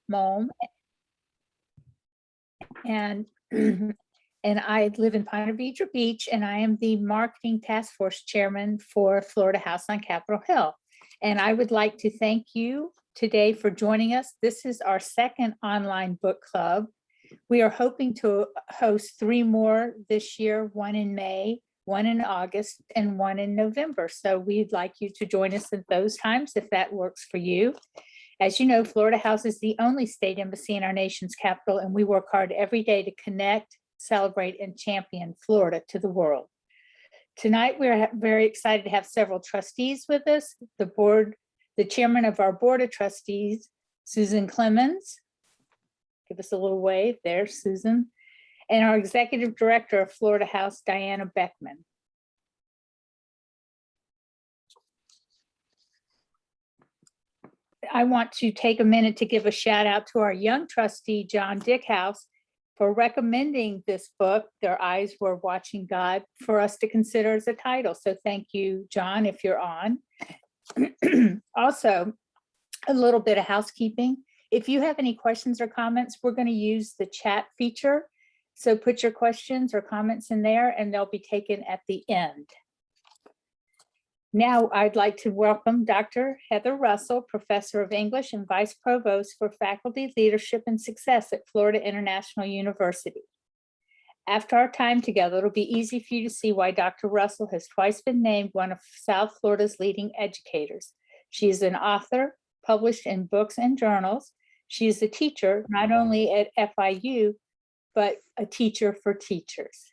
Mulm, and and I live in Ponte Vedra Beach, and I am the Marketing Task Force Chairman for Florida House on Capitol Hill. And I would like to thank you today for joining us. This is our second online book club. We are hoping to host 3 more this year, 1 in May, 1 in August, and 1 in November. So we'd like you to join us at those times if that works for you. As you know, Florida House is the only state embassy in our nation's capital, and we work hard every day to connect, celebrate, and champion Florida to the world. Tonight, we're very excited to have several trustees with us. The chairman of our board of trustees, Susan Clemens. Give us a little wave there, Susan. And our executive director of Florida House, Diana Beckman. I want to take a minute to give a shout out to our young trustee, John Dickhouse, for recommending this book, Their Eyes Were Watching God, for us to consider as a title. So thank you, John, if you're on. Also, a little bit of housekeeping. If you have any questions or comments, we're going to use the chat feature. So put your questions or comments in there and they'll be taken at the end. Now I'd like to welcome Dr. Heather Russell, Professor of English and Vice Provost for Faculty Leadership and Success at Florida International University. After our time together, it'll be easy for you to see why Dr. Russell has twice been named one of South Florida's leading educators. She is an author, published in books and journals. She is a teacher, not only at FIU, but a teacher for teachers.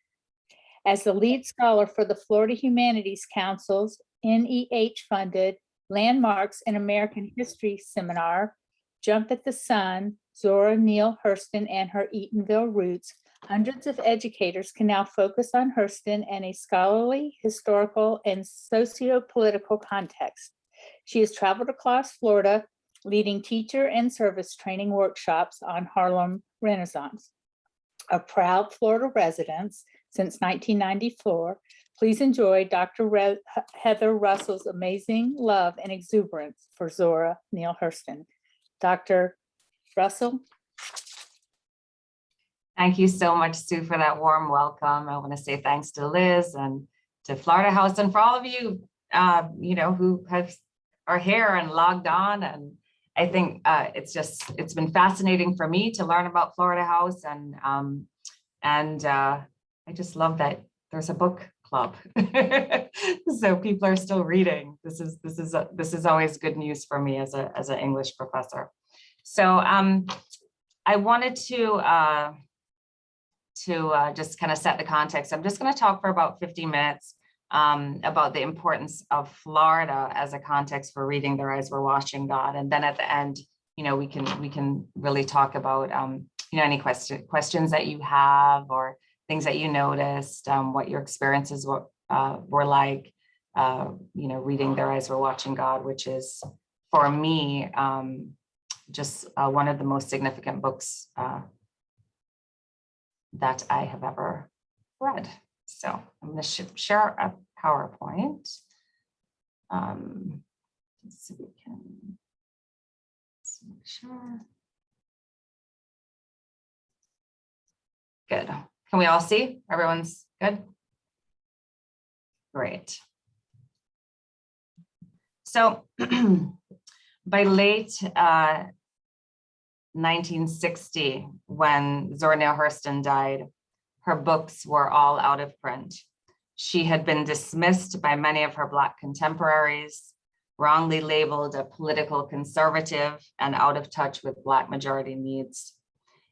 As the lead scholar for the Florida Humanities Council's NEH-funded Landmarks in American History seminar, Jump at the Sun, Zora Neale Hurston and Her Eatonville Roots, hundreds of educators can now focus on Hurston in a scholarly, historical, and socio-political context. She has traveled across Florida, leading teacher and service training workshops on Harlem Renaissance. A proud Florida resident since 1994, please enjoy Dr. Heather Russell's amazing love and exuberance for Zora Neale Hurston. Dr. Russell. Thank you so much, Sue, for that warm welcome. I want to say thanks to Liz and to Florida House and for all of you, who are here and logged on. And I think it's been fascinating for me to learn about Florida House, and I just love that there's a book club, so people are still reading. This is always good news for me as an English professor. So I wanted to just kind of set the context. I'm just going to talk for about 50 minutes about the importance of Florida as a context for reading Their Eyes Were Watching God, and then at the end, we can really talk about any questions that you have or things that you noticed, what your experiences were like, reading Their Eyes Were Watching God, which is for me just one of the most significant books that I have ever read. So I'm going to share a PowerPoint. Let's see if we can make sure. Good. Can we all see? Everyone's good? Great. So by late 1960, when Zora Neale Hurston died, her books were all out of print. She had been dismissed by many of her Black contemporaries, wrongly labeled a political conservative and out of touch with Black majority needs.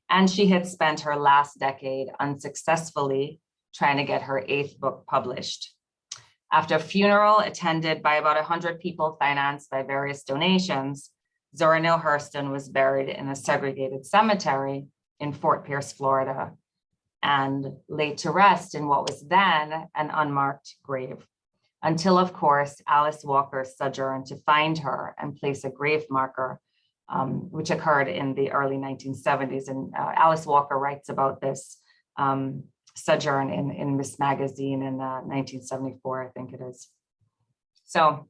And she had spent her last decade unsuccessfully trying to get her 8th book published. After a funeral attended by about 100 people financed by various donations, Zora Neale Hurston was buried in a segregated cemetery in Fort Pierce, Florida, and laid to rest in what was then an unmarked grave, until, of course, Alice Walker sojourned to find her and place a grave marker, which occurred in the early 1970s. And Alice Walker writes about this sojourn in Miss Magazine in 1974, I think it is. So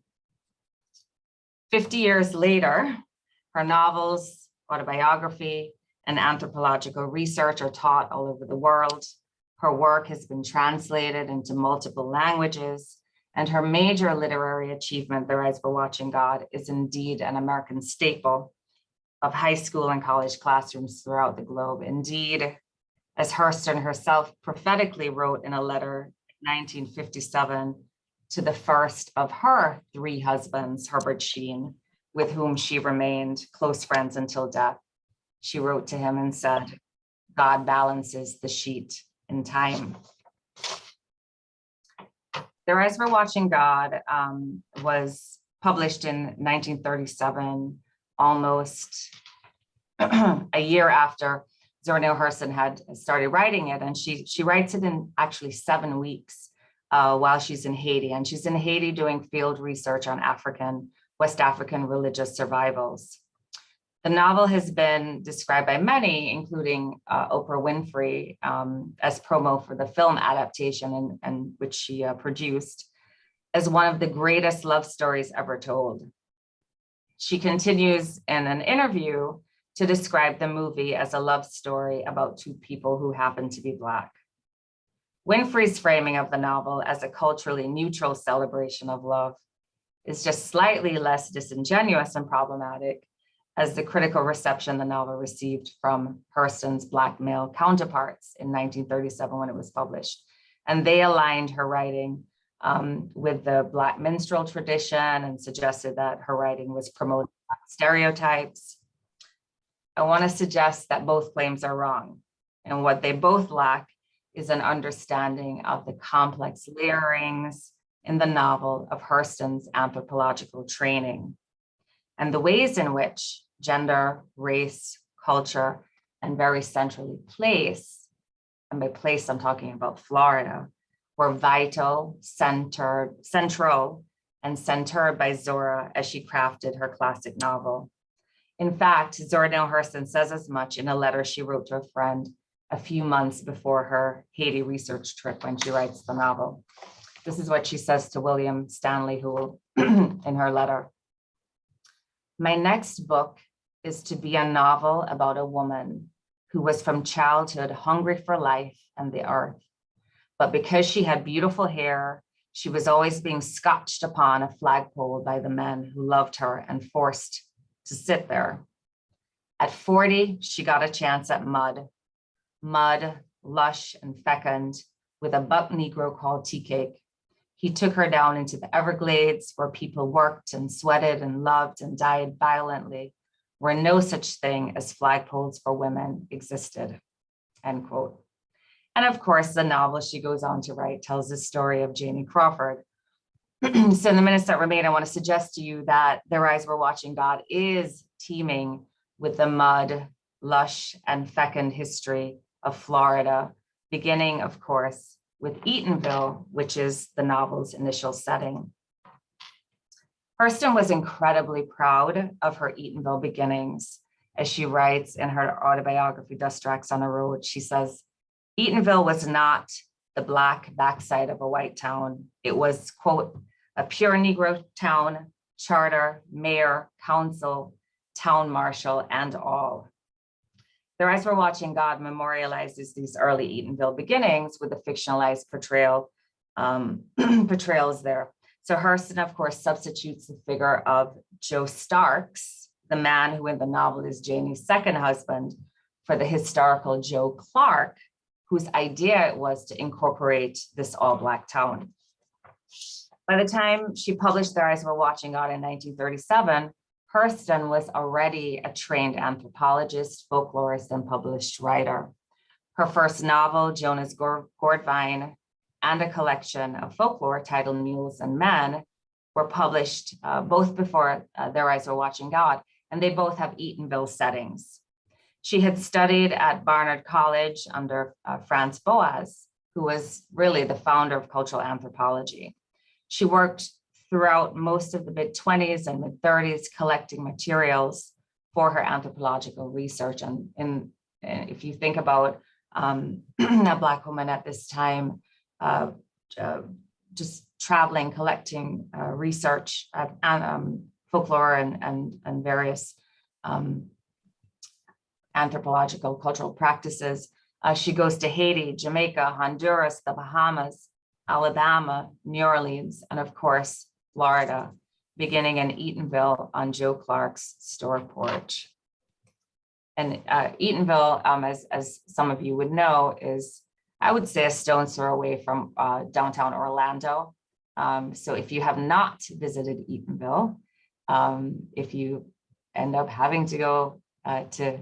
50 years later, her novels, autobiography, and anthropological research are taught all over the world. Her work has been translated into multiple languages, and her major literary achievement, Their Eyes Were Watching God, is indeed an American staple of high school and college classrooms throughout the globe. Indeed, as Hurston herself prophetically wrote in a letter in 1957 to the first of her three husbands, Herbert Sheen, with whom she remained close friends until death. She wrote to him and said, "God balances the sheet in time." Their Eyes Were Watching God was published in 1937, almost a year after Zora Neale Hurston had started writing it. And she writes it in actually 7 weeks while she's in Haiti. And she's in Haiti doing field research on West African religious survivals. The novel has been described by many, including Oprah Winfrey, as promo for the film adaptation and which she produced, as one of the greatest love stories ever told. She continues in an interview to describe the movie as a love story about two people who happen to be Black. Winfrey's framing of the novel as a culturally neutral celebration of love is just slightly less disingenuous and problematic as the critical reception the novel received from Hurston's Black male counterparts in 1937 when it was published. And they aligned her writing with the Black minstrel tradition and suggested that her writing was promoting stereotypes. I want to suggest that both claims are wrong. And what they both lack is an understanding of the complex layerings in the novel of Hurston's anthropological training and the ways in which gender, race, culture, and very centrally place, and by place I'm talking about Florida, were vital, central, and centered by Zora as she crafted her classic novel. In fact, Zora Neale Hurston says as much in a letter she wrote to a friend a few months before her Haiti research trip when she writes the novel. This is what she says to William Stanley Hoole in her letter. "My next book is to be a novel about a woman who was from childhood hungry for life and the earth. But because she had beautiful hair, she was always being scotched upon a flagpole by the men who loved her and forced to sit there. At 40, she got a chance at mud, lush and fecund, with a buck Negro called Tea Cake. He took her down into the Everglades where people worked and sweated and loved and died violently, where no such thing as flagpoles for women existed," end quote. And of course, the novel she goes on to write tells the story of Janie Crawford. So in the minutes that remain, I want to suggest to you that Their Eyes Were Watching God is teeming with the mud, lush, and fecund history of Florida, beginning, of course, with Eatonville, which is the novel's initial setting. Hurston was incredibly proud of her Eatonville beginnings. As she writes in her autobiography, Dust Tracks on a Road, she says, "Eatonville was not the Black backside of a white town. It was, quote, a pure Negro town, charter, mayor, council, town marshal, and all." Their Eyes Were Watching God memorializes these early Eatonville beginnings with a fictionalized portrayals there. So Hurston, of course, substitutes the figure of Joe Starks, the man who in the novel is Janie's second husband, for the historical Joe Clark, whose idea it was to incorporate this all-Black town. By the time she published Their Eyes Were Watching God in 1937, Hurston was already a trained anthropologist, folklorist, and published writer. Her first novel, Jonah's Gourdvine, and a collection of folklore titled Mules and Men were published both before Their Eyes Were Watching God, and they both have Eatonville settings. She had studied at Barnard College under Franz Boas, who was really the founder of cultural anthropology. She worked throughout most of the mid-20s and mid-30s collecting materials for her anthropological research. And if you think about a Black woman at this time, just traveling, collecting research at folklore and various anthropological cultural practices. She goes to Haiti, Jamaica, Honduras, the Bahamas, Alabama, New Orleans, and of course, Florida, beginning in Eatonville on Joe Clark's store porch. And Eatonville, as some of you would know, is, I would say, a stone's throw away from downtown Orlando. So if you have not visited Eatonville, if you end up having to go to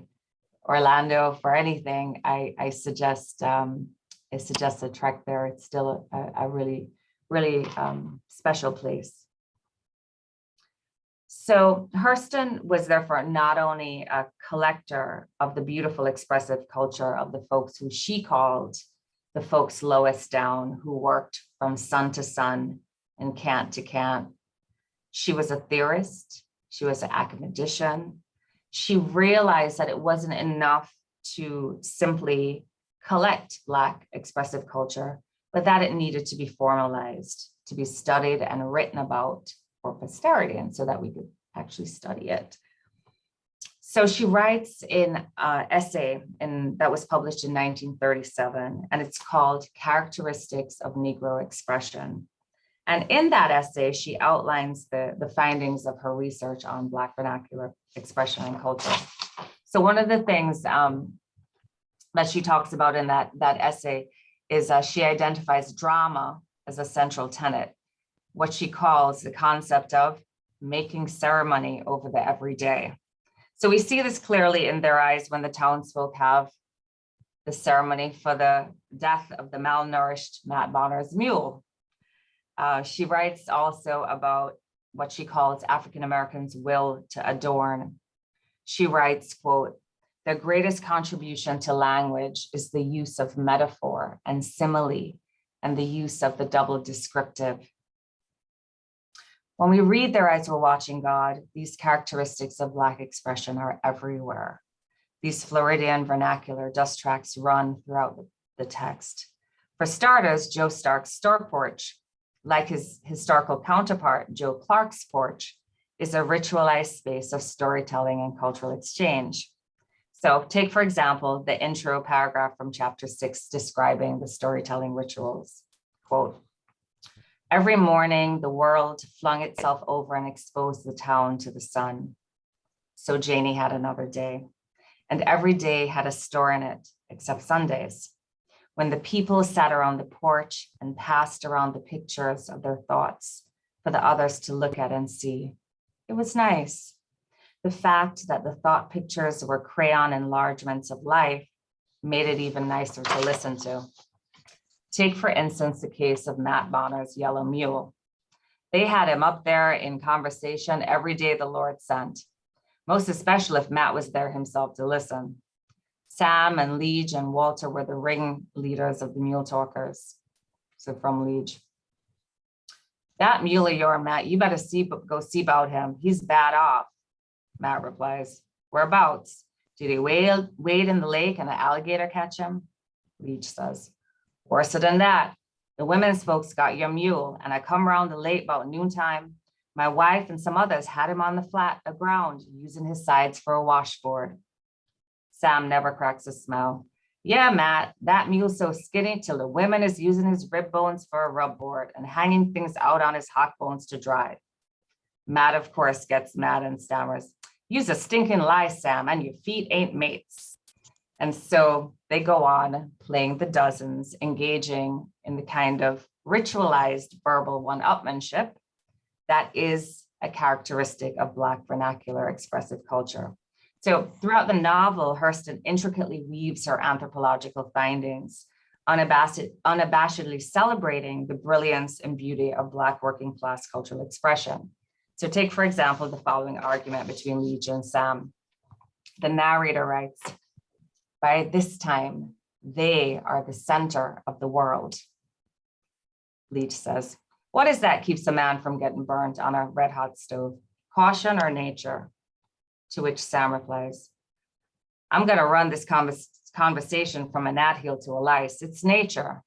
Orlando for anything, I suggest a trek there. It's still a really, really special place. So Hurston was therefore not only a collector of the beautiful expressive culture of the folks who she called the folks lowest down, who worked from sun to sun and cant to cant. She was a theorist. She was an academician. She realized that it wasn't enough to simply collect Black expressive culture, but that it needed to be formalized, to be studied and written about for posterity, and so that we could actually study it. So she writes in an essay that was published in 1937, and it's called Characteristics of Negro Expression. And in that essay, she outlines the findings of her research on Black vernacular expression and culture. So one of the things that she talks about in that essay is she identifies drama as a central tenet, what she calls the concept of making ceremony over the everyday. So we see this clearly in their eyes when the townsfolk have the ceremony for the death of the malnourished Matt Bonner's mule. She writes also about what she calls African Americans' will to adorn. She writes, quote, "The greatest contribution to language is the use of metaphor and simile and the use of the double descriptive. When we read Their Eyes Were Watching God, these characteristics of Black expression are everywhere. These Floridian vernacular dust tracks run throughout the text. For starters, Joe Stark's store porch, like his historical counterpart, Joe Clark's porch, is a ritualized space of storytelling and cultural exchange. So take, for example, the intro paragraph from chapter 6 describing the storytelling rituals. Quote, "Every morning, the world flung itself over and exposed the town to the sun. So Janie had another day, and every day had a store in it, except Sundays, when the people sat around the porch and passed around the pictures of their thoughts for the others to look at and see. It was nice. The fact that the thought pictures were crayon enlargements of life made it even nicer to listen to. Take, for instance, the case of Matt Bonner's yellow mule. They had him up there in conversation every day the Lord sent, most especially if Matt was there himself to listen. Sam and Liege and Walter were the ring leaders of the mule talkers." So from Liege. "That mule of yours, Matt, you better go see about him. He's bad off." Matt replies, "Whereabouts? Did he wade in the lake and an alligator catch him?" Liege says, "Worse than that. The women's folks got your mule, and I come around the lake about noontime. My wife and some others had him on the flat ground, using his sides for a washboard." Sam never cracks a smile. "Yeah, Matt, that mule's so skinny till the women is using his rib bones for a rub board and hanging things out on his hot bones to dry." Matt, of course, gets mad and stammers, "You's a stinking lie, Sam, and your feet ain't mates." And so they go on playing the dozens, engaging in the kind of ritualized verbal one-upmanship that is a characteristic of Black vernacular expressive culture. So throughout the novel, Hurston intricately weaves her anthropological findings, unabashedly celebrating the brilliance and beauty of Black working class cultural expression. So take, for example, the following argument between Liege and Sam. The narrator writes, "By this time, they are the center of the world." Liege says, "What is that keeps a man from getting burnt on a red hot stove? Caution or nature?" To which Sam replies, "I'm gonna run this conversation from a gnat heel to a lice. It's nature."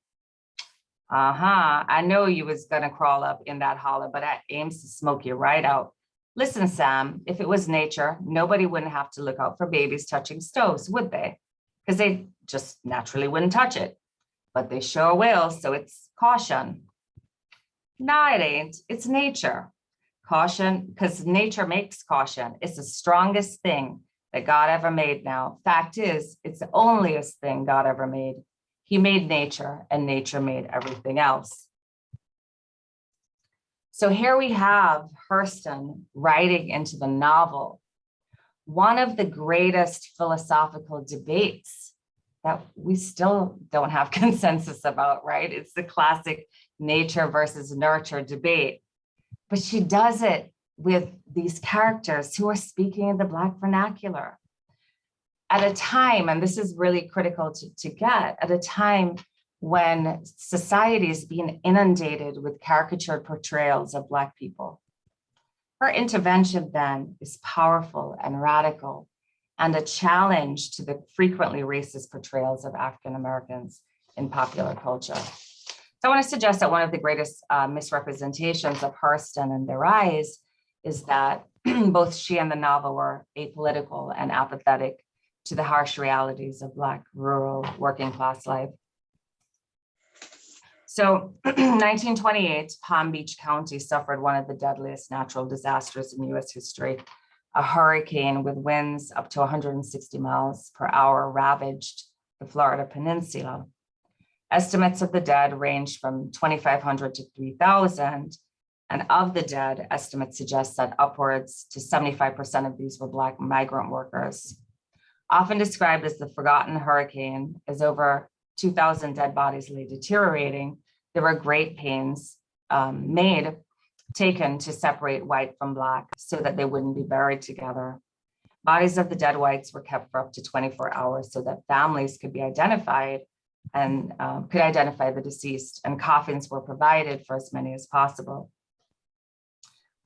"Uh-huh, I know you was gonna crawl up in that hollow, but I aims to smoke you right out. Listen, Sam, if it was nature, nobody wouldn't have to look out for babies touching stoves, would they? Because they just naturally wouldn't touch it. But they sure will, so it's caution. No, it ain't. It's nature. Caution, because nature makes caution. It's the strongest thing that God ever made now. Fact is, it's the onlyest thing God ever made. He made nature, and nature made everything else. So here we have Hurston writing into the novel one of the greatest philosophical debates that we still don't have consensus about, right? It's the classic nature versus nurture debate. But she does it with these characters who are speaking in the Black vernacular at a time, and this is really critical to get, at a time when society is being inundated with caricatured portrayals of Black people. Her intervention then is powerful and radical and a challenge to the frequently racist portrayals of African Americans in popular culture. So I want to suggest that one of the greatest misrepresentations of Hurston and their rise is that both she and the novel were apolitical and apathetic to the harsh realities of Black rural working class life. So 1928, Palm Beach County suffered one of the deadliest natural disasters in US history. A hurricane with winds up to 160 miles per hour ravaged the Florida Peninsula. Estimates of the dead ranged from 2,500 to 3,000. And of the dead, estimates suggest that upwards to 75% of these were Black migrant workers. Often described as the forgotten hurricane, as over 2,000 dead bodies lay deteriorating, there were great pains taken to separate white from Black so that they wouldn't be buried together. Bodies of the dead whites were kept for up to 24 hours so that families could be identified and could identify the deceased, and coffins were provided for as many as possible.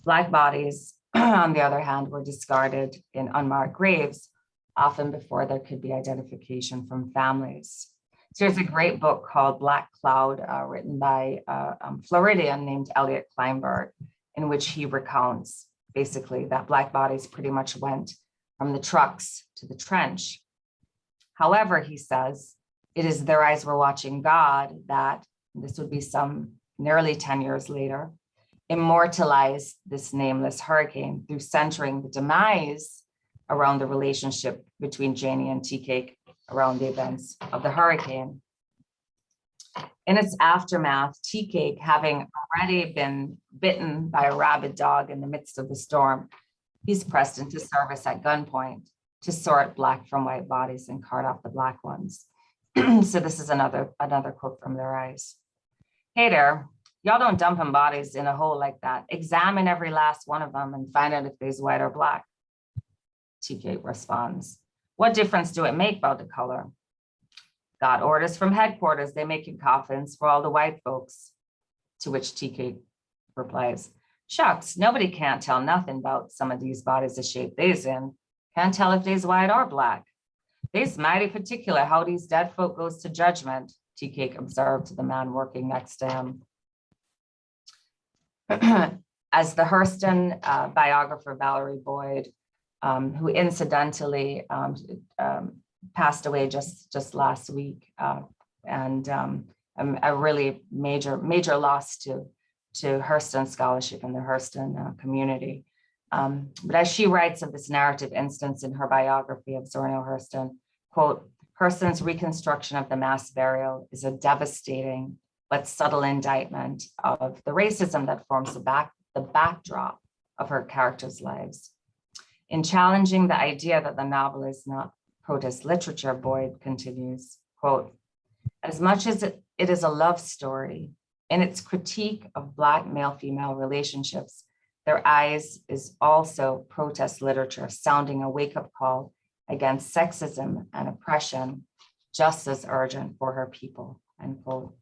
Black bodies, on the other hand, were discarded in unmarked graves, often before there could be identification from families. So there's a great book called Black Cloud, written by a Floridian named Elliot Kleinberg, in which he recounts basically that Black bodies pretty much went from the trucks to the trench. However, he says, it is their eyes were watching God that, this would be some nearly 10 years later, immortalized this nameless hurricane through centering the demise around the relationship between Janie and Tea Cake around the events of the hurricane. In its aftermath, Tea Cake, having already been bitten by a rabid dog in the midst of the storm, he's pressed into service at gunpoint to sort Black from white bodies and cart off the Black ones. So this is another quote from their eyes. Hey there, y'all don't dump them bodies in a hole like that. Examine every last one of them and find out if they's white or Black. Tea Cake responds, what difference do it make about the color? Got orders from headquarters, they making coffins for all the white folks. To which Tea Cake replies, shucks, nobody can't tell nothing about some of these bodies the shape they's in. Can't tell if they's white or Black. They's mighty particular how these dead folk goes to judgment, Tea Cake observed to the man working next to him. As the Hurston biographer Valerie Boyd, who incidentally passed away just last week, and a really major loss to Hurston scholarship and the Hurston community. But as she writes of this narrative instance in her biography of Zora Neale Hurston, quote, Hurston's reconstruction of the mass burial is a devastating but subtle indictment of the racism that forms the backdrop of her characters' lives. In challenging the idea that the novel is not protest literature, Boyd continues, quote, as much as it is a love story, in its critique of Black male-female relationships, Their Eyes is also protest literature, sounding a wake-up call against sexism and oppression, just as urgent for her people, end quote.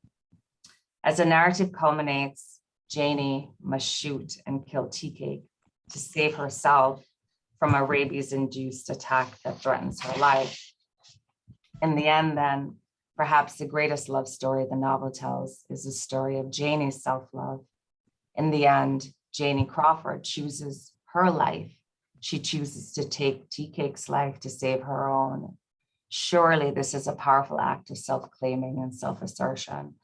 As the narrative culminates, Janie must shoot and kill Tea Cake to save herself from a rabies-induced attack that threatens her life. In the end, then, perhaps the greatest love story the novel tells is the story of Janie's self-love. In the end, Janie Crawford chooses her life, she chooses to take Tea Cake's life to save her own. Surely this is a powerful act of self-claiming and self-assertion,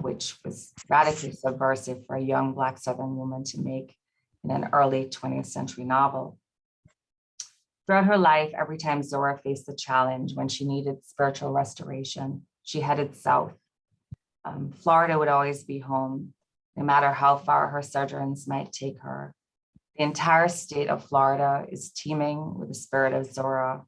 which was radically subversive for a young Black Southern woman to make in an early 20th century novel. Throughout her life, every time Zora faced a challenge when she needed spiritual restoration, she headed south. Florida would always be home, no matter how far her sojourns might take her. The entire state of Florida is teeming with the spirit of Zora.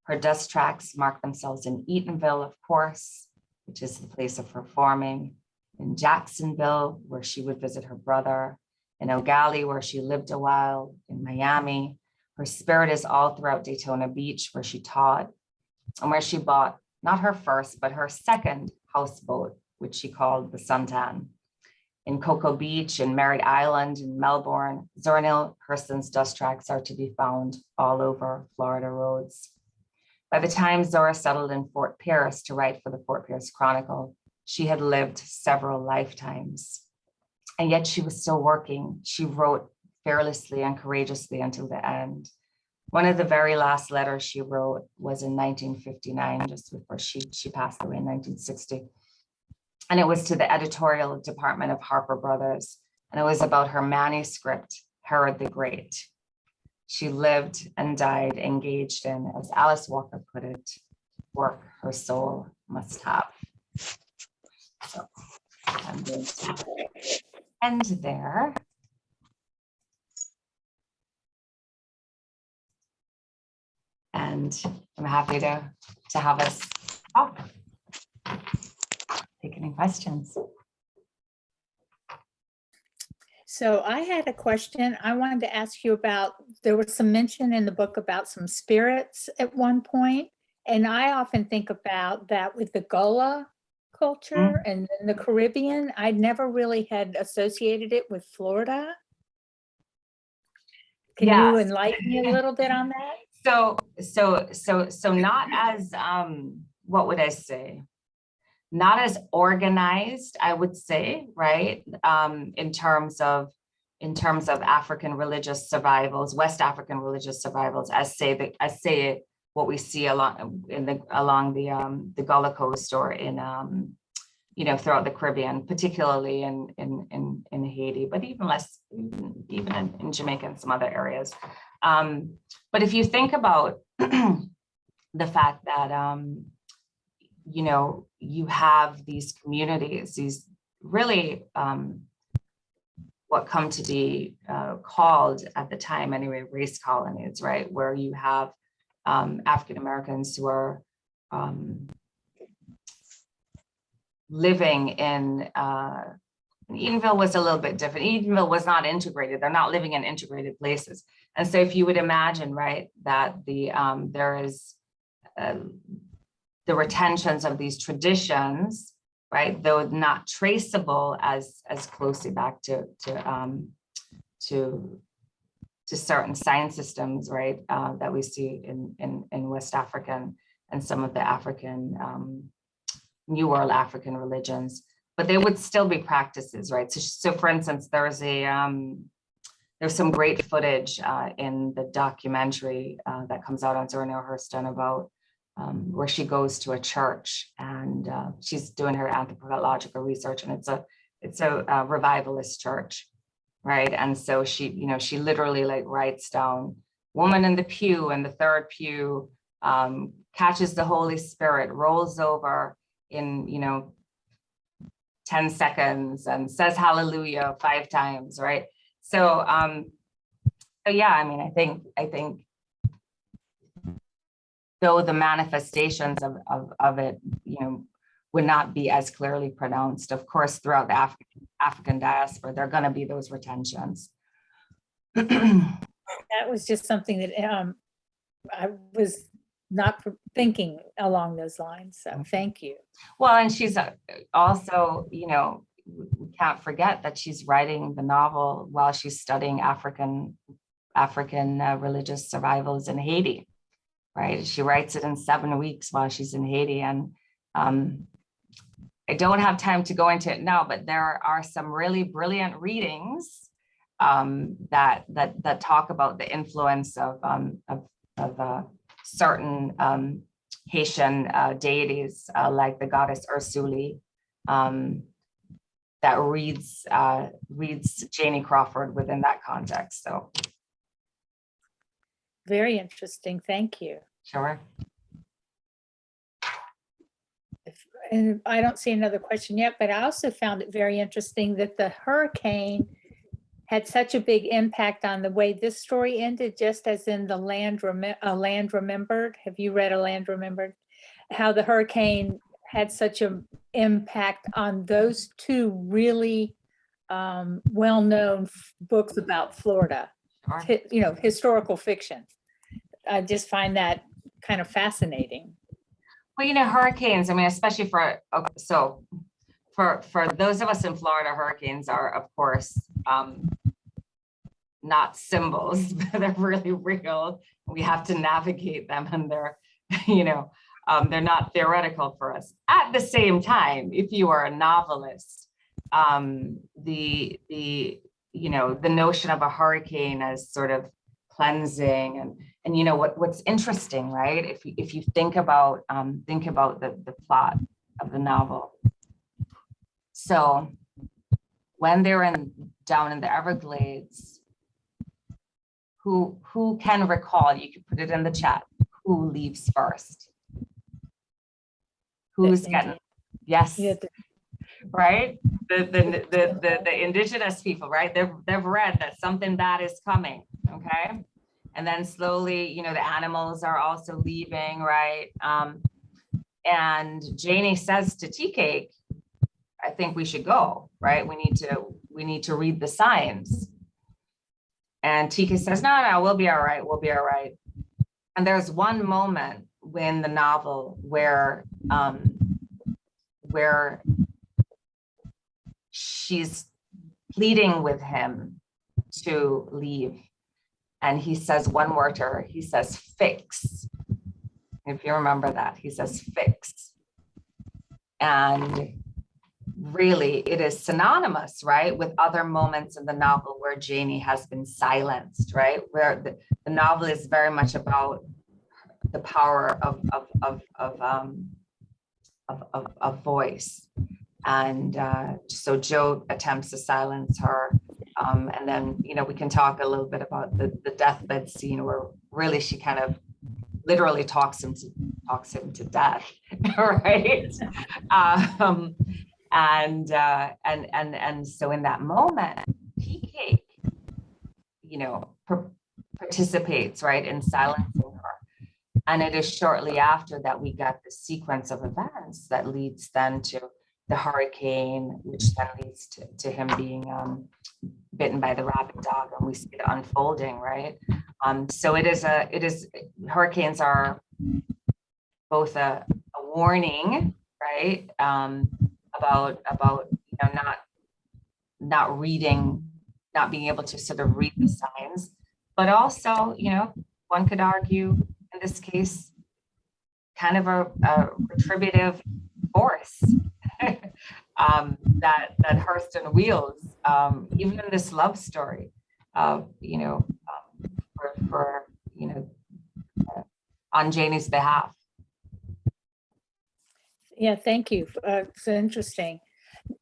Her dust tracks mark themselves in Eatonville, of course, which is the place of her forming, in Jacksonville, where she would visit her brother, in Ogali, where she lived a while, in Miami. Her spirit is all throughout Daytona Beach, where she taught, and where she bought not her first, but her second houseboat, which she called the Suntan. In Cocoa Beach, in Merritt Island, in Melbourne, Zora Neale Hurston's dust tracks are to be found all over Florida roads. By the time Zora settled in Fort Pierce to write for the Fort Pierce Chronicle, she had lived several lifetimes. And yet she was still working. She wrote fearlessly and courageously until the end. One of the very last letters she wrote was in 1959, just before she passed away in 1960. And it was to the editorial department of Harper Brothers. And it was about her manuscript, Herod the Great. She lived and died engaged in, as Alice Walker put it, work her soul must have. So I'm going to end there. And I'm happy to have us talk. Take any questions. So I had a question I wanted to ask you about. There was some mention in the book about some spirits at one point, and I often think about that with the Gullah culture and in the Caribbean. I never really had associated it with Florida. Can you enlighten me a little bit on that? So not as what would I say? Not as organized, I would say, right? In terms of African religious survivals, West African religious survivals, as say what we see along the Gullah Coast or in throughout the Caribbean, particularly in Haiti, but even less, even in Jamaica and some other areas. But if you think about the fact that you have these communities, these really what come to be called at the time anyway, race colonies, right? Where you have African Americans who are living in Eatonville was a little bit different. Eatonville was not integrated. They're not living in integrated places. And so if you would imagine, right, that there is the retentions of these traditions, right, though not traceable as closely back to certain sign systems, right, that we see in West African and some of the African New World African religions, but they would still be practices, right? So for instance, there's some great footage in the documentary that comes out on Zora Neale Hurston about where she goes to a church and she's doing her anthropological research, and it's a revivalist church, right? And so she literally like writes down woman in the pew, and the third pew catches the Holy Spirit, rolls over in 10 seconds and says hallelujah 5 times, right? So yeah, I mean, I think though the manifestations of it, would not be as clearly pronounced, of course, throughout the African diaspora, there are going to be those retentions. That was just something that I was not thinking along those lines. So thank you. Well, and she's also, we can't forget that she's writing the novel while she's studying African religious survivals in Haiti, right? She writes it in 7 weeks while she's in Haiti. And I don't have time to go into it now, but there are some really brilliant readings that talk about the influence of certain Haitian deities, like the goddess Ursuli, that reads Janie Crawford within that context. So Very interesting. Thank you. sure. And I don't see another question yet, but I also found it very interesting that the hurricane had such a big impact on the way this story ended, just as in the Land Remembered. Have you read A Land Remembered? How the hurricane had such an impact on those two really well-known books about Florida, Sure. Historical fiction. I just find that kind of fascinating. Well, hurricanes, I mean, especially for those of us in Florida, hurricanes are, of course, not symbols, but they're really real. We have to navigate them, and they're not theoretical for us. At the same time, if you are a novelist, the notion of a hurricane as sort of cleansing and what's interesting, right? If you think about the plot of the novel. So when they're down in the Everglades, who can recall? You can put it in the chat. Who leaves first? Who's getting? Yes. Yeah, Right. The indigenous people, right? They've read that something bad is coming. Okay. And then slowly, the animals are also leaving, right? And Janie says to Tea Cake, I think we should go, right? We need to read the signs. And Tea Cake says, no, we'll be all right. We'll be all right. And there's one moment in the novel where she's pleading with him to leave. And he says one word to her. He says, fix. If you remember that, he says, fix. And really, it is synonymous, right, with other moments in the novel where Janie has been silenced, right? Where the novel is very much about the power of voice. And so Joe attempts to silence her. And then, we can talk a little bit about the deathbed scene where really she kind of literally talks him to death, right? And so in that moment, Tea Cake, participates, right, in silencing her. And it is shortly after that we get the sequence of events that leads then to the hurricane, which then leads to him being bitten by the rabid dog, and we see it unfolding, right? So hurricanes are both a warning, right, about not being able to sort of read the signs, but also, one could argue in this case, kind of a retributive force that Hurston wields, even in this love story, on Janie's behalf. Yeah, thank you. It's interesting.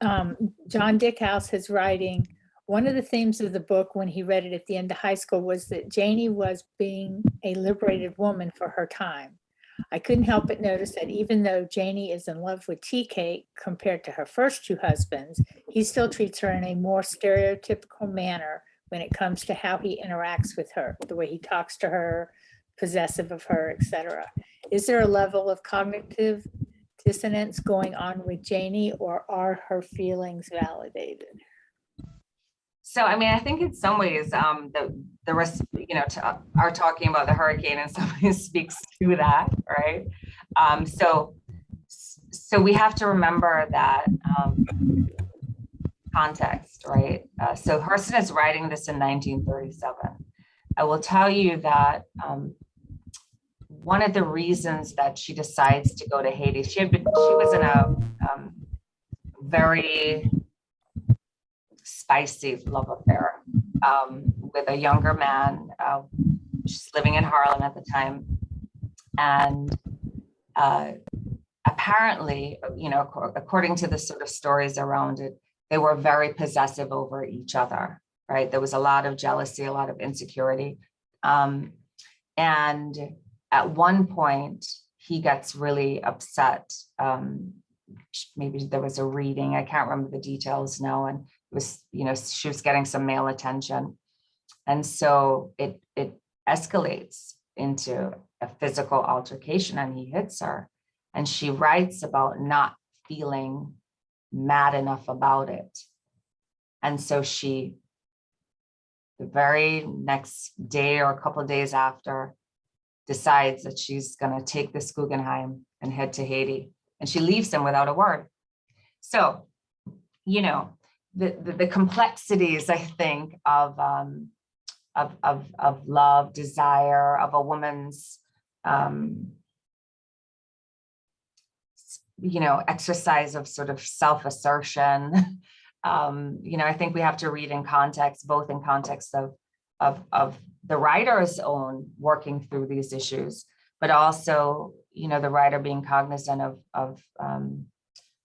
John Dickhouse is writing, one of the themes of the book when he read it at the end of high school was that Janie was being a liberated woman for her time. I couldn't help but notice that even though Janie is in love with Tea Cake compared to her first two husbands, he still treats her in a more stereotypical manner when it comes to how he interacts with her, the way he talks to her, possessive of her, etc. Is there a level of cognitive dissonance going on with Janie, or are her feelings validated? So, I mean, I think in some ways, the rest, are talking about the hurricane in some ways speaks to that, right? So we have to remember that context, right? So Hurston is writing this in 1937. I will tell you that one of the reasons that she decides to go to Haiti, she was in a very spicy love affair with a younger man. She's living in Harlem at the time. And apparently, according to the sort of stories around it, they were very possessive over each other, right? There was a lot of jealousy, a lot of insecurity. And at one point, he gets really upset. Maybe there was a reading, I can't remember the details now, and it was, she was getting some male attention. And so it escalates into a physical altercation, and he hits her. And she writes about not feeling mad enough about it. And so she, the very next day or a couple of days after, decides that she's going to take this Guggenheim and head to Haiti. And she leaves him without a word. So, the complexities, I think, of love, desire, of a woman's, exercise of sort of self-assertion. I think we have to read in context, both in context of the writer's own working through these issues, but also, the writer being cognizant of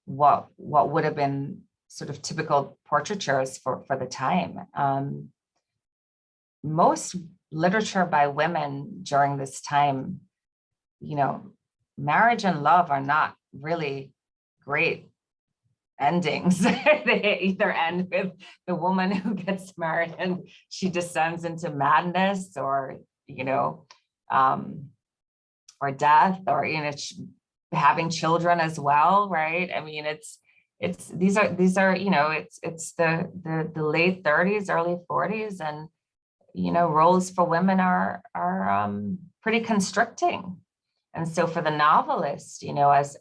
what would have been sort of typical portraitures for the time. Most literature by women during this time, marriage and love are not really great endings. They either end with the woman who gets married and she descends into madness, or or death, or having children as well, right? I mean, it's these are it's the late 30s, early 40s, and roles for women are pretty constricting. And so for the novelist,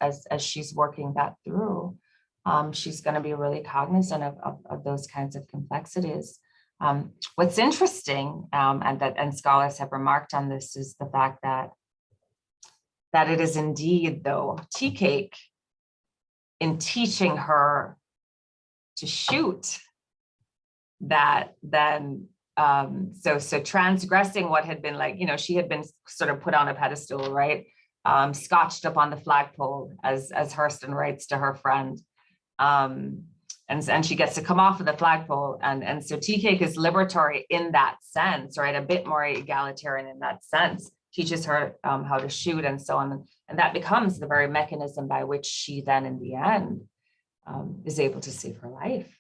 as she's working that through, she's going to be really cognizant of those kinds of complexities. What's interesting, and scholars have remarked on this, is the fact that it is indeed, though, tea cake in teaching her to shoot that then, so transgressing what had been she had been sort of put on a pedestal, right? Scotched up on the flagpole, as Hurston writes to her friend. And she gets to come off of the flagpole. And so tea cake is liberatory in that sense, right? A bit more egalitarian in that sense, teaches her how to shoot and so on. And that becomes the very mechanism by which she then in the end is able to save her life.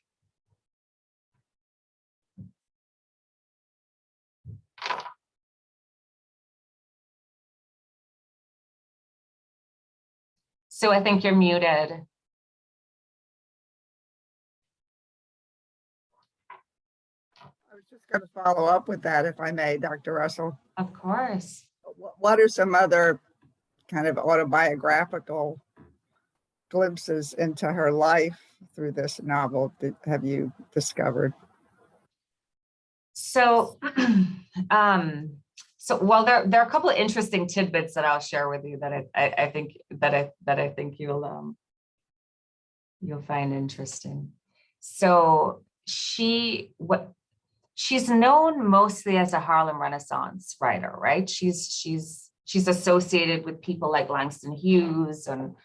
So I think you're muted. I was just going to follow up with that, if I may, Dr. Russell. Of course. What are some other kind of autobiographical glimpses into her life through this novel that have you discovered? So, well, there are a couple of interesting tidbits that I'll share with you that I think you'll find interesting. So she's known mostly as a Harlem Renaissance writer, right? She's associated with people like Langston Hughes and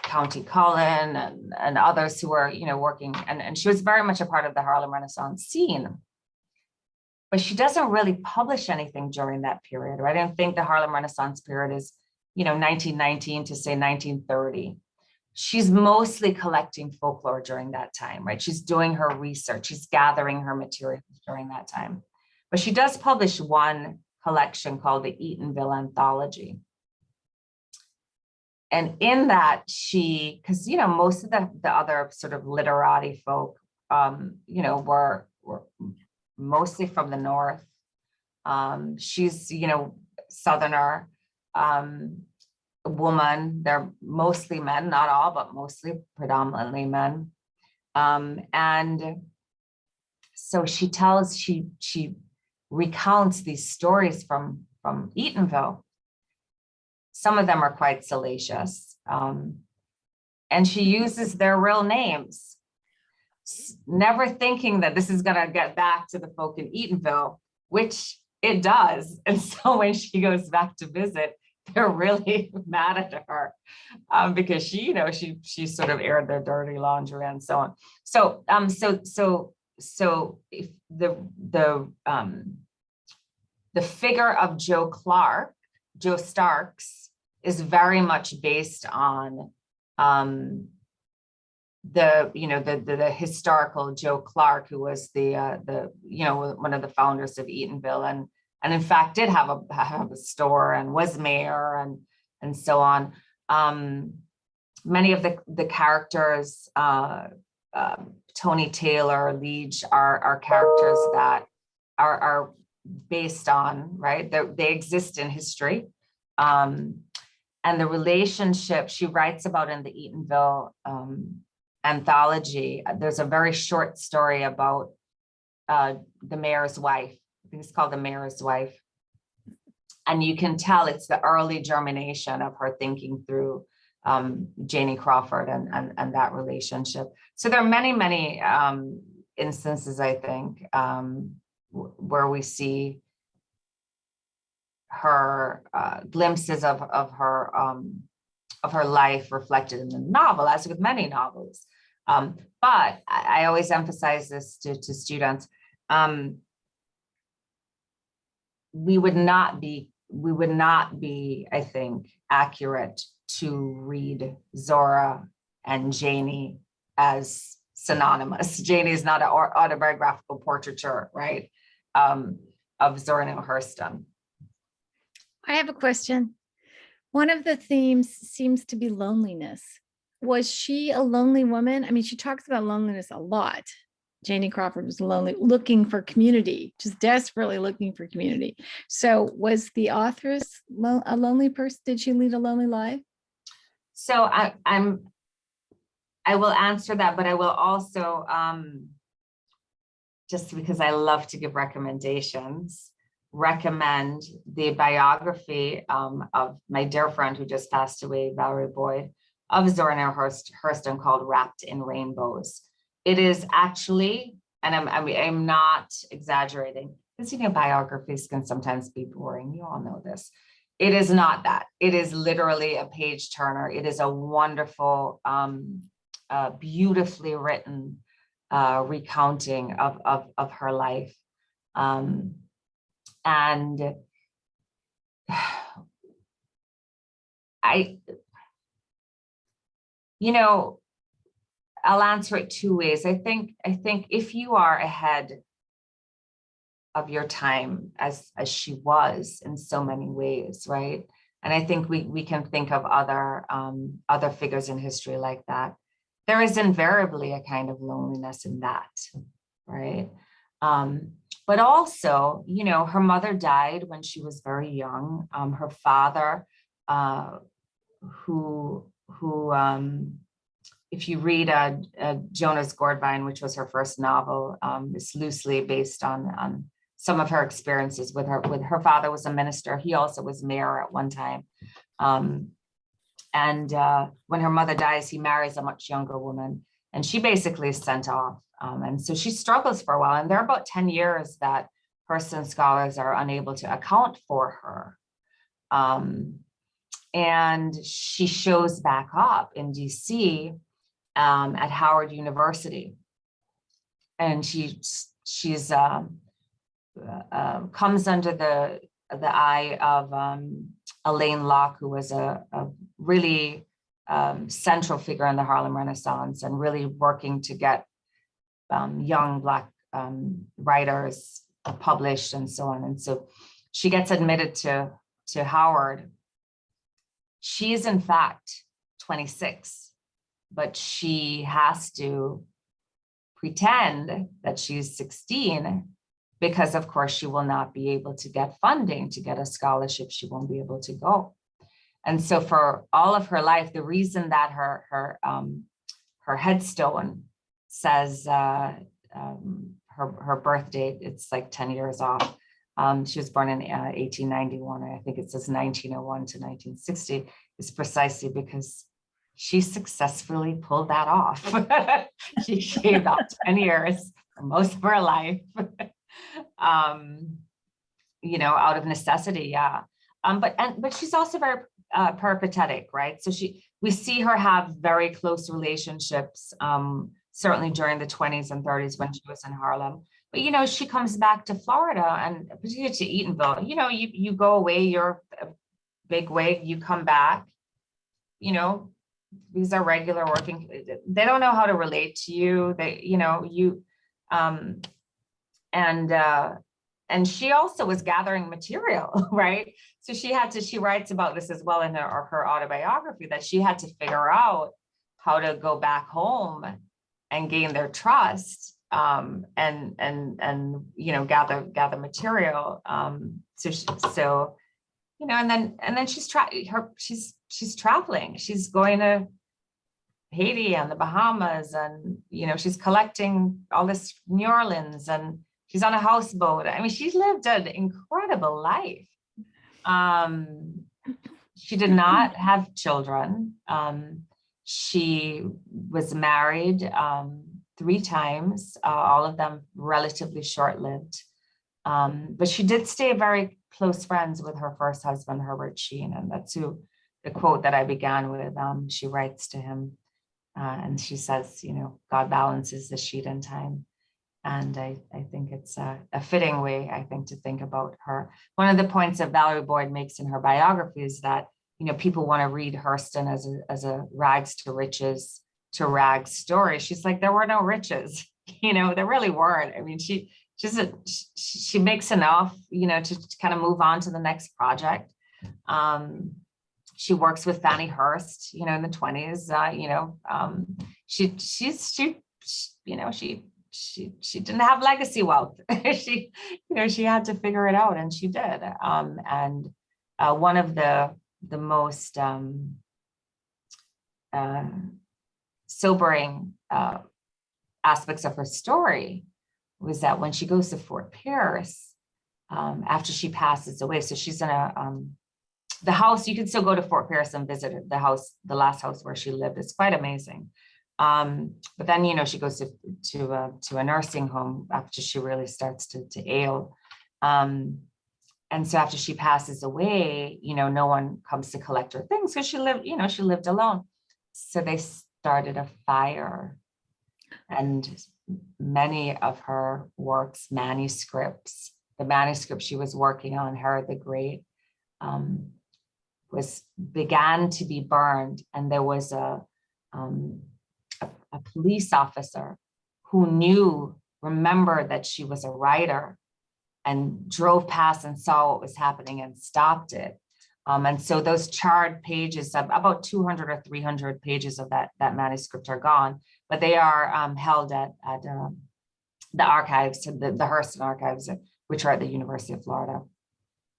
County Cullen and others who were, working, and she was very much a part of the Harlem Renaissance scene. But she doesn't really publish anything during that period, right? I don't think the Harlem Renaissance period is, 1919 to say 1930. She's mostly collecting folklore during that time, right? She's doing her research, she's gathering her materials during that time. But she does publish one collection called the Eatonville Anthology. And in that because, most of the other sort of literati folk, were mostly from the North. She's, Southerner, woman. They're mostly men, not all, but mostly predominantly men. And so she recounts these stories from Eatonville. Some of them are quite salacious. And she uses their real names. never thinking that this is going to get back to the folk in Eatonville, which it does. And so when she goes back to visit, they're really mad at her because she, you know, she sort of aired their dirty laundry and so on. So if the figure of Joe Starks, is very much based on the historical Joe Clark, who was the one of the founders of Eatonville, and in fact did have a store and was mayor and so on. Many of the characters, Tony Taylor, Liege, are characters that are based on, right? They exist in history. And the relationship she writes about in the Eatonville anthology, there's a very short story about the mayor's wife. I think it's called The Mayor's Wife. And you can tell it's the early germination of her thinking through Janie Crawford and that relationship. So there are many instances, I think, where we see her glimpses of her life reflected in the novel, as with many novels. But I always emphasize this to students. We would not be, I think, accurate to read Zora and Janie as synonymous. Janie is not an autobiographical portraiture, right, of Zora Neale Hurston. I have a question. One of the themes seems to be loneliness. Was she a lonely woman? I mean, she talks about loneliness a lot. Janie Crawford was lonely, looking for community, just desperately looking for community. So was the authoress a lonely person? Did she lead a lonely life? So I will answer that, but I will also, just because I love to give recommendations, recommend the biography of my dear friend who just passed away, Valerie Boyd, of Zora Neale Hurston, called Wrapped in Rainbows. It is actually, and I'm not exaggerating, because biographies can sometimes be boring. You all know this. It is not that. It is literally a page turner. It is a wonderful, beautifully written recounting of her life. And I'll answer it two ways. I think if you are ahead of your time, as she was in so many ways, right? And I think we can think of other figures in history like that. There is invariably a kind of loneliness in that, right? But also, her mother died when she was very young. Her father, who if you read Jonah's Gourdvine, which was her first novel, is loosely based on some of her experiences with her father was a minister. He also was mayor at one time. And when her mother dies, he marries a much younger woman, and she basically is sent off. And so she struggles for a while, and there are about 10 years that Hurston scholars are unable to account for her. And she shows back up in DC at Howard University. And she's comes under the eye of Elaine Locke, who was a really central figure in the Harlem Renaissance and really working to get young Black writers published and so on. And so she gets admitted to Howard. She is in fact 26, but she has to pretend that she's 16 because of course she will not be able to get funding to get a scholarship. She won't be able to go. And so for all of her life, the reason that her headstone says her birth date, it's like 10 years off. She was born in 1891. I think it says 1901 to 1960, is precisely because she successfully pulled that off. She shaved off 10 years for most of her life, out of necessity. Yeah. But she's also very peripatetic, right? So we see her have very close relationships, certainly during the 20s and 30s when she was in Harlem. But, she comes back to Florida, and particularly to Eatonville. You go away, you're a big wig, you come back, these are regular working, they don't know how to relate to you. And she also was gathering material, right? So she writes about this as well in her autobiography, that she had to figure out how to go back home and gain their trust, and gather material. And then she's traveling. She's going to Haiti and the Bahamas, and she's collecting all this New Orleans, and she's on a houseboat. I mean, she's lived an incredible life. She did not have children. She was married 3 times, all of them relatively short-lived. But she did stay very close friends with her first husband, Herbert Sheen, and that's the quote that I began with. She writes to him, and she says, God balances the sheet in time. And I think it's a fitting way, I think, to think about her. One of the points that Valerie Boyd makes in her biography is that, people want to read Hurston as a rags to riches to rags story. She's like, there were no riches, there really weren't. I mean, she makes enough, to kind of move on to the next project. She works with Fannie Hurst, in the 20s. She didn't have legacy wealth. she had to figure it out, and she did. And one of the most sobering aspects of her story was that when she goes to Fort Pierce, after she passes away, so she's in the house, you can still go to Fort Pierce and visit the house, the last house where she lived. It's quite amazing. But then, she goes to a nursing home after she really starts to ail. And so after she passes away, no one comes to collect her things because she lived alone. So they started a fire, and many of her works, manuscripts, the manuscript she was working on, Herod the Great, began to be burned. And there was a police officer who remembered that she was a writer, and drove past and saw what was happening and stopped it. And so those charred pages, about 200 or 300 pages of that manuscript are gone, but they are held at the archives, the Hurston archives, which are at the University of Florida.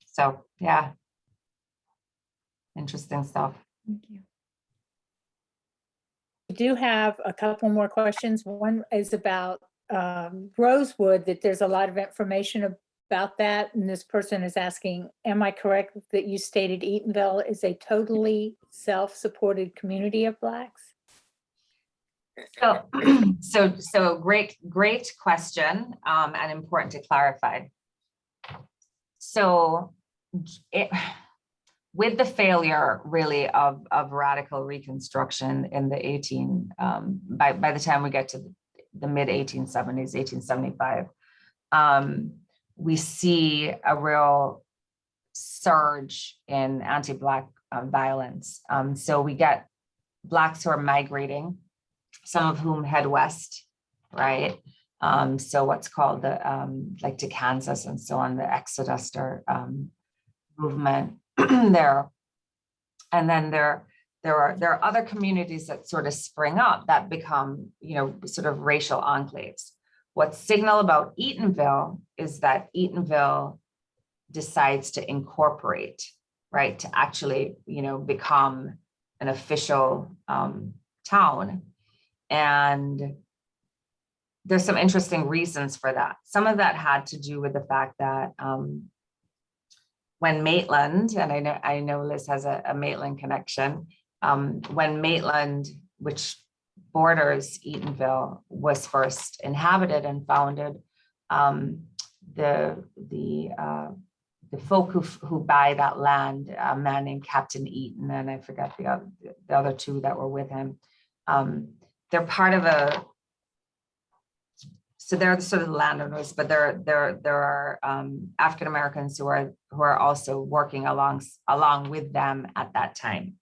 So yeah, interesting stuff. Thank you. We do have a couple more questions. One is about Rosewood, that there's a lot of information about that. And this person is asking, am I correct that you stated Eatonville is a totally self-supported community of Blacks? So great question, and important to clarify. So with the failure really of radical Reconstruction in the by the time we get to the mid 1870s, 1875, we see a real surge in anti-Black violence. So we get Blacks who are migrating, some of whom head west, right? So what's called like to Kansas and so on, the Exoduster movement there. And then there are other communities that sort of spring up that become, sort of racial enclaves. What's signal about Eatonville is that Eatonville decides to incorporate, right, to actually, become an official town. And there's some interesting reasons for that. Some of that had to do with the fact that when Maitland, and I know Liz has a Maitland connection, when Maitland, which borders Eatonville, was first inhabited and founded, the folk who buy that land, a man named Captain Eaton, and I forgot the other two that were with him. They're part of so they're the sort of landowners, but there are African Americans who are also working along with them at that time.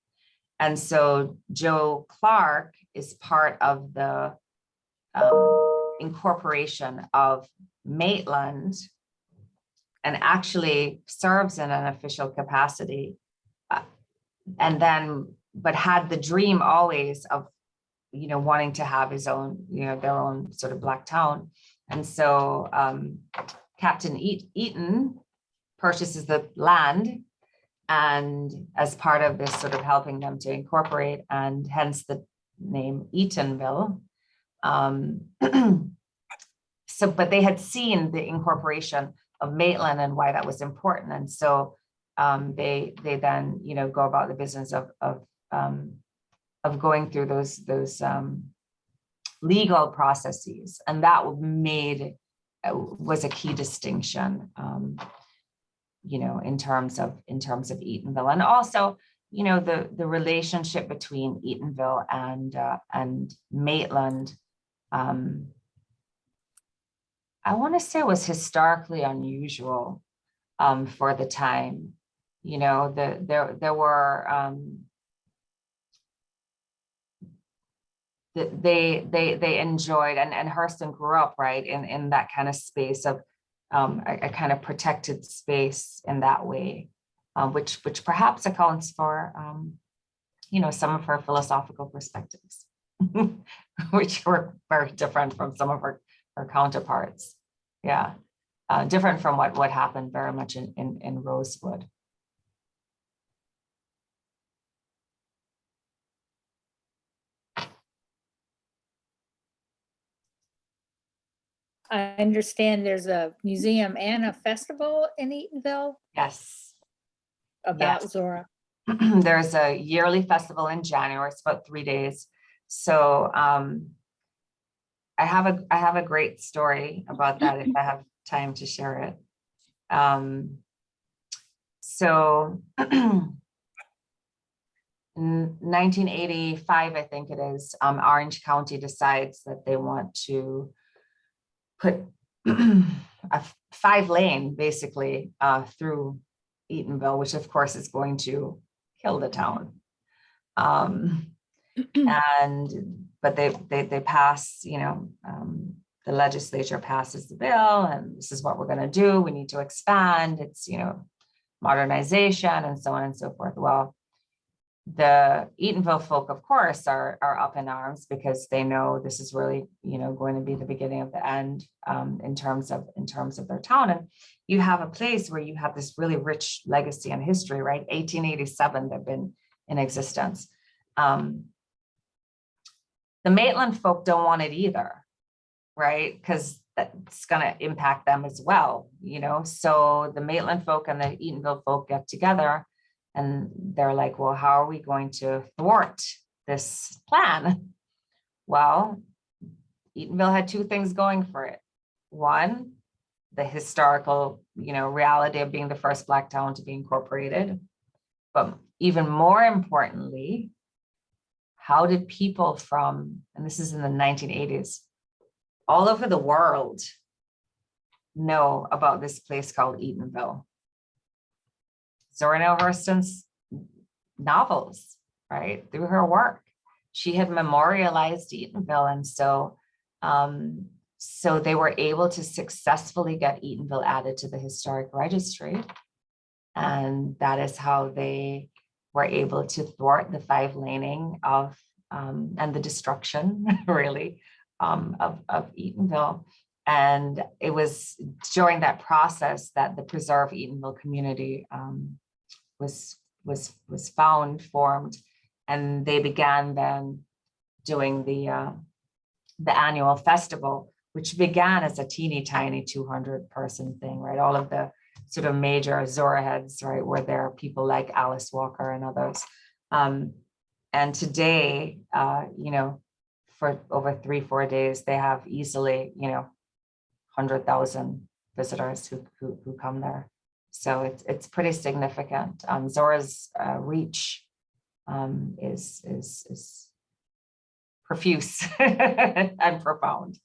And so Joe Clark is part of the incorporation of Maitland, and actually serves in an official capacity, but had the dream always of, wanting to have his own, their own sort of Black town. And so Captain Eaton purchases the land, and as part of this sort of helping them to incorporate, and hence the name Eatonville. But they had seen the incorporation of Maitland and why that was important. And so they then, go about the business of going through those legal processes. And that was a key distinction, in terms of Eatonville. And also, the relationship between Eatonville and Maitland, I want to say it was historically unusual for the time. There were they enjoyed, and Hurston grew up right in that kind of space of a kind of protected space in that way, which perhaps accounts for some of her philosophical perspectives, which were very different from some of her counterparts. Yeah, different from what happened very much in Rosewood. I understand there's a museum and a festival in Eatonville Yes. about Yes. Zora. There's a yearly festival in January. It's about 3 days. So I have a great story about that if I have time to share it. So in 1985, I think it is, Orange County decides that they want to put a 5-lane basically through Eatonville, which of course is going to kill the town. But they pass, the legislature passes the bill, and this is what we're going to do. We need to expand. It's, modernization and so on and so forth. Well, the Eatonville folk, of course, are up in arms because they know this is really, going to be the beginning of the end in terms of their town. And you have a place where you have this really rich legacy and history, right? 1887, they've been in existence. The Maitland folk don't want it either, right? Because that's going to impact them as well, So the Maitland folk and the Eatonville folk get together, and they're like, well, how are we going to thwart this plan? Well, Eatonville had 2 things going for it. One, the historical, reality of being the first Black town to be incorporated. But even more importantly, how did people from, and this is in the 1980s, all over the world know about this place called Eatonville? Zora Neale Hurston's novels, right? Through her work, she had memorialized Eatonville. And so they were able to successfully get Eatonville added to the historic registry. And that is how they were able to thwart the 5-laning of, and the destruction really of Eatonville. And it was during that process that the Preserve Eatonville community was formed, and they began then doing the annual festival, which began as a teeny tiny 200-person thing, right? All of the sort of major Zora heads, right, were there, people like Alice Walker and others. And today, for over 3-4 days, they have easily, 100,000 visitors who come there. So it's pretty significant. Zora's reach is profuse and profound.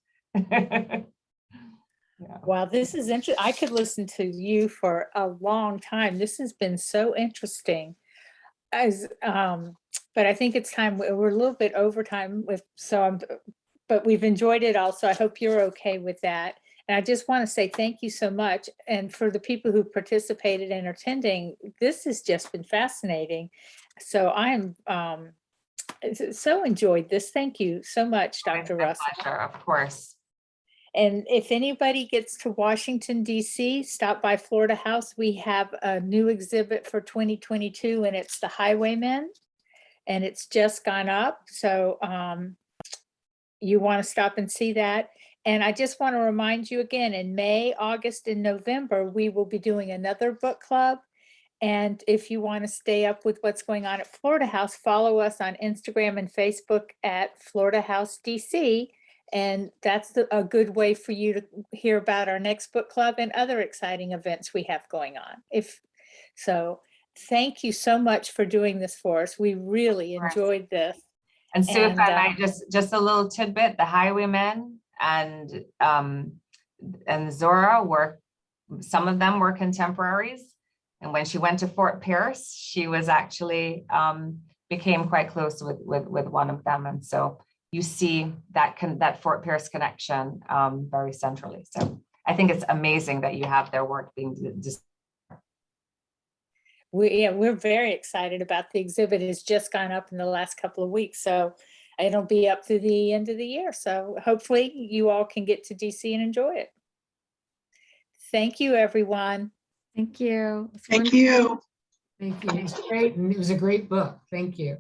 Yeah. Wow, this is interesting. I could listen to you for a long time. This has been so interesting. But I think it's time, we're a little bit over time but we've enjoyed it all. So I hope you're okay with that. And I just want to say thank you so much. And for the people who participated in attending, this has just been fascinating. So I'm so enjoyed this. Thank you so much, Dr. My Russell. pleasure, of course. And if anybody gets to Washington, D.C., stop by Florida House. We have a new exhibit for 2022, and it's The Highwaymen, and it's just gone up. So you want to stop and see that. And I just want to remind you again, in May, August, and November, we will be doing another book club. And if you want to stay up with what's going on at Florida House, follow us on Instagram and Facebook at Florida House DC. And that's a good way for you to hear about our next book club and other exciting events we have going on. Thank you so much for doing this for us. We really enjoyed this. And Sue, if And, I might just a little tidbit, the Highwaymen and Zora some of them were contemporaries. And when she went to Fort Pierce, she was actually became quite close with one of them. And so you see that Fort Pierce connection very centrally. So I think it's amazing that you have their work being we're very excited about the exhibit. It's just gone up in the last couple of weeks. So it'll be up to the end of the year. So hopefully you all can get to DC and enjoy it. Thank you, everyone. Thank you. Thank you. Thank you. It's great. And it was a great book. Thank you.